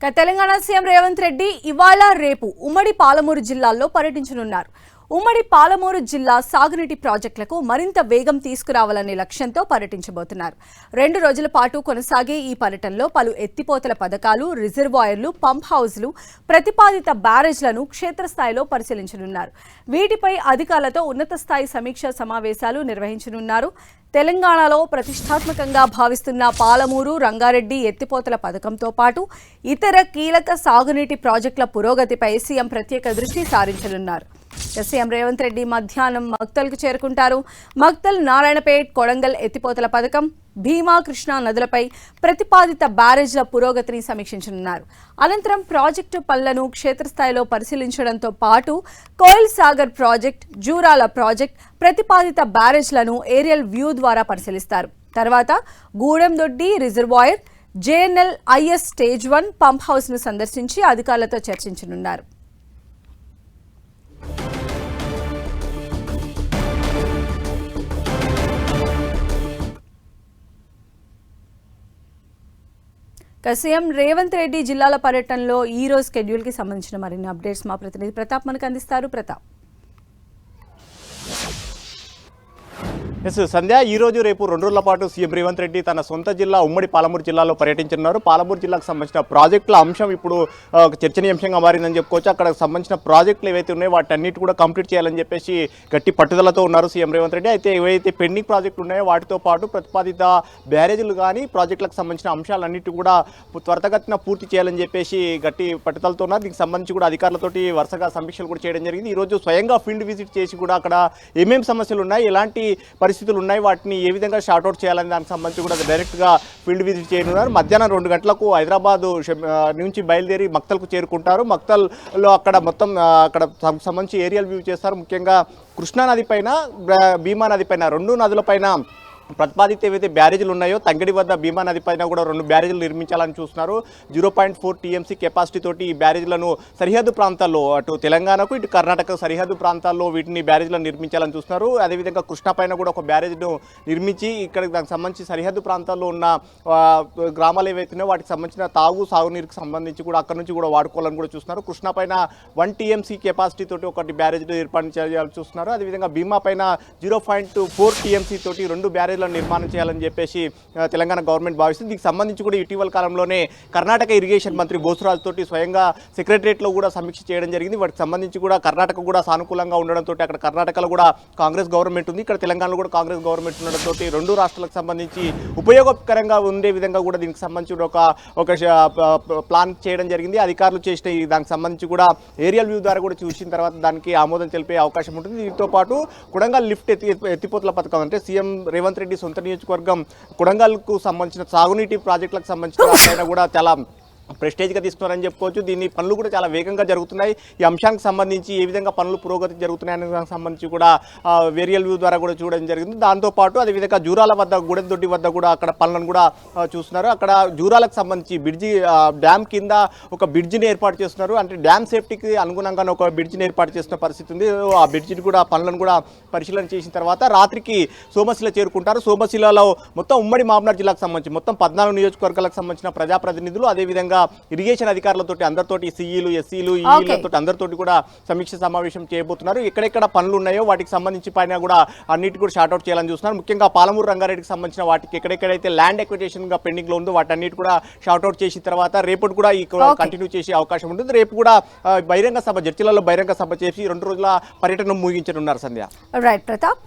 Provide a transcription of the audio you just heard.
Telangana CM Revanth Reddy ఇవాళ రేపు ఉమ్మడి పాలమూరు జిల్లాల్లో పర్యటించనున్నారు. ఉమ్మడి పాలమూరు జిల్లా సాగునీటి ప్రాజెక్టులకు మరింత వేగం తీసుకురావాలనే లక్ష్యంతో పర్యటించబోతున్నారు. 2 రోజుల పాటు కొనసాగే ఈ పర్యటనలో పలు ఎత్తిపోతల పథకాలు, రిజర్వాయర్లు, పంప్ హౌజ్లు, ప్రతిపాదిత బ్యారేజ్లను క్షేత్రస్థాయిలో పరిశీలించనున్నారు. వీటిపై అధికారులతో ఉన్నత స్థాయి సమీక్షా సమావేశాలు నిర్వహించనున్నారు. తెలంగాణలో ప్రతిష్టాత్మకంగా భావిస్తున్న పాలమూరు, రంగారెడ్డి ఎత్తిపోతల పథకంతో పాటు ఇతర కీలక సాగునీటి ప్రాజెక్టుల పురోగతిపై సీఎం ప్రత్యేక దృష్టి సారించనున్నారు. సీఎం రేవంత్ రెడ్డి మధ్యాహ్నం మక్తల్కు చేరుకుంటారు. మక్తల్, నారాయణపేట్, కొడంగల్ ఎత్తిపోతల పథకం, భీమా, కృష్ణా నదులపై ప్రతిపాదిత బ్యారేజ్ల పురోగతిని సమీక్షించనున్నారు. అనంతరం ప్రాజెక్టు పనులను క్షేత్రస్థాయిలో పరిశీలించడంతో పాటు కోయిల్ సాగర్ ప్రాజెక్ట్, జూరాల ప్రాజెక్ట్, ప్రతిపాదిత బ్యారేజ్లను ఏరియల్ వ్యూ ద్వారా పరిశీలిస్తారు. తర్వాత Gudemdoddi reservoir, JNL IS stage 1 pump house ను సందర్శించి అధికారులతో చర్చించనున్నారు. సీఎం రేవంత్ రెడ్డి జిల్లాల పర్యటనలో ఈ రోజు షెడ్యూల్ కి సంబంధించిన మరిన్ని అప్డేట్స్ మా ప్రతినిధి ప్రతాప్ మనకు అందిస్తారు. ప్రతాప్. సంధ్య, ఈ రోజు రేపు 2 రోజుల పాటు సీఎం రేవంత్ రెడ్డి తన సొంత జిల్లా ఉమ్మడి పాలమూరు జిల్లాలో పర్యటించనున్నారు. పాలమూరు జిల్లాకు సంబంధించిన ప్రాజెక్టుల అంశం ఇప్పుడు చర్చనీయాంశంగా మారిందని చెప్పుకోవచ్చు. అక్కడ సంబంధించిన ప్రాజెక్టులు ఏవైతే ఉన్నాయో వాటన్నిటి కూడా కంప్లీట్ చేయాలని చెప్పేసి గట్టి పట్టుదలతో ఉన్నారు సీఎం రేవంత్ రెడ్డి. అయితే ఏవైతే పెండింగ్ ప్రాజెక్టులు ఉన్నాయో వాటితో పాటు ప్రతిపాదిత బ్యారేజీలు కానీ ప్రాజెక్టులకు సంబంధించిన అంశాలన్నిటి కూడా త్వరితగతిన పూర్తి చేయాలని చెప్పేసి గట్టి పట్టుదలతో ఉన్నారు. దీనికి సంబంధించి కూడా అధికారులతోటి వరుసగా సమీక్షలు కూడా చేయడం జరిగింది. ఈరోజు స్వయంగా ఫీల్డ్ విజిట్ చేసి కూడా అక్కడ ఏమేమి సమస్యలు ఉన్నాయి, ఎలాంటి పరిస్థితులు ఉన్నాయి, వాటిని ఏ విధంగా షార్ట్అవుట్ చేయాలని దానికి సంబంధించి కూడా డైరెక్ట్గా ఫీల్డ్ విజిట్ చేయనున్నారు. మధ్యాహ్నం 2 గంటలకు హైదరాబాద్ నుంచి బయలుదేరి మక్తల్కు చేరుకుంటారు. మక్తల్లో అక్కడ మొత్తం అక్కడ సంబంధించి ఏరియల్ వ్యూ చేస్తారు. ముఖ్యంగా కృష్ణా నది పైన, భీమా నది పైన, 2 నదులపైన ప్రతిపాదిత ఏవైతే బ్యారేజీలు ఉన్నాయో తంగడి వద్ద భీమా నది పైన కూడా 2 బ్యారేజీలు నిర్మించాలని చూస్తున్నారు. 0.4 TMC కెపాసిటీ తోటి ఈ బ్యారేజీలను సరిహద్దు ప్రాంతాల్లో, అటు తెలంగాణకు ఇటు కర్ణాటక సరిహద్దు ప్రాంతాల్లో వీటిని బ్యారేజీలను నిర్మించాలని చూస్తున్నారు. అదేవిధంగా కృష్ణా పైన కూడా ఒక బ్యారేజ్ను నిర్మించి ఇక్కడ దానికి సంబంధించి సరిహద్దు ప్రాంతాల్లో ఉన్న గ్రామాలు ఏవైతున్నాయో వాటికి సంబంధించిన సాగునీరుకి సంబంధించి కూడా అక్కడ నుంచి కూడా వాడుకోవాలని కూడా చూస్తున్నారు. కృష్ణా పైన 1 TMC కెపాసిటీ తోటి ఒకటి బ్యారేజ్ను ఏర్పాటు చేయాలని చూస్తున్నారు. అదేవిధంగా భీమా పైన 0.4 TMC తోటి 2 బ్యారేజ్ నిర్మాణం చేయాలని చెప్పేసి తెలంగాణ గవర్నమెంట్ భావిస్తుంది. దీనికి సంబంధించి కూడా ఇటీవల కాలంలోనే కర్ణాటక ఇరిగేషన్ మంత్రి బోసురాజు తోటి స్వయంగా సెక్రటరియట్లో కూడా సమీక్ష చేయడం జరిగింది. వాటికి సంబంధించి కూడా కర్ణాటక కూడా సానుకూలంగా ఉండడంతో అక్కడ కర్ణాటకలో కూడా కాంగ్రెస్ గవర్నమెంట్ ఉంది, ఇక్కడ తెలంగాణలో కూడా కాంగ్రెస్ గవర్నమెంట్ ఉండడంతో 2 రాష్ట్రాలకు సంబంధించి ఉపయోగకరంగా ఉండే విధంగా కూడా దీనికి సంబంధించి ఒక ప్లాన్ చేయడం జరిగింది. అధికారులు చేసిన దానికి సంబంధించి కూడా ఏరియల్ వ్యూ ద్వారా కూడా చూసిన తర్వాత దానికి ఆమోదం తెలిపే అవకాశం ఉంటుంది. దీంతో పాటు కొడంగల్ లిఫ్ట్ ఎత్తిపోతల పథకం, అంటే సీఎం రేవంత్ రెడ్డి సొంత నియోజకవర్గం కొడంగల్కు సంబంధించిన సాగునీటి ప్రాజెక్టులకు సంబంధించిన కూడా చాలా ప్రెస్టేజ్గా తీసుకున్నారని చెప్పుకోవచ్చు. దీని పనులు కూడా చాలా వేగంగా జరుగుతున్నాయి. ఈ అంశానికి సంబంధించి ఏ విధంగా పనులు పురోగతి జరుగుతున్నాయనే దానికి సంబంధించి కూడా వేరియల్ వ్యూ ద్వారా కూడా చూడడం జరిగింది. దాంతోపాటు అదేవిధంగా జూరాల వద్ద, గుడెందొడ్డి వద్ద కూడా అక్కడ పనులను కూడా చూస్తున్నారు. అక్కడ జూరాలకు సంబంధించి బ్రిడ్జి, డ్యామ్ కింద ఒక బ్రిడ్జిని ఏర్పాటు చేస్తున్నారు. అంటే డ్యామ్ సేఫ్టీకి అనుగుణంగానే ఒక బ్రిడ్జిని ఏర్పాటు చేస్తున్న పరిస్థితి ఉంది. ఆ బ్రిడ్జిని కూడా పనులను కూడా పరిశీలన చేసిన తర్వాత రాత్రికి సోమశిల చేరుకుంటారు. సోమశిలలో మొత్తం ఉమ్మడి మహబూబ్నగర్ జిల్లాకు సంబంధించి మొత్తం 14 నియోజకవర్గాలకు సంబంధించిన ప్రజాప్రతినిధులు, అదేవిధంగా ఇరిగేషన్ అధికారులతోటి, అందరితోటి సిఈలు, ఎస్సీలు, ఈఈలతో అందరితోటి కూడా సమీక్ష సమావేశం చేయబోతున్నారు. ఎక్కడెక్కడ పనులు ఉన్నాయో వాటికి సంబంధించి పైన కూడా అన్నిటి కూడా షార్ట్అవుట్ చేయాలని చూస్తున్నారు. ముఖ్యంగా పాలమూరు, రంగారెడ్డికి సంబంధించిన వాటికి ఎక్కడెక్కడైతే ల్యాండ్ ఎక్విజిషన్ గా పెండింగ్ లో ఉందో వాటన్నిటి కూడా షార్ట్అవుట్ చేసిన తర్వాత రేపు కూడా ఈ కంటిన్యూ చేసే అవకాశం ఉంటుంది. రేపు కూడా బహిరంగ సభ, జడ్చీలలో బహిరంగ సభ చేసి 2 రోజుల పర్యటన ముగించనున్నారు. సంధ్య. రైట్ ప్రతాప్.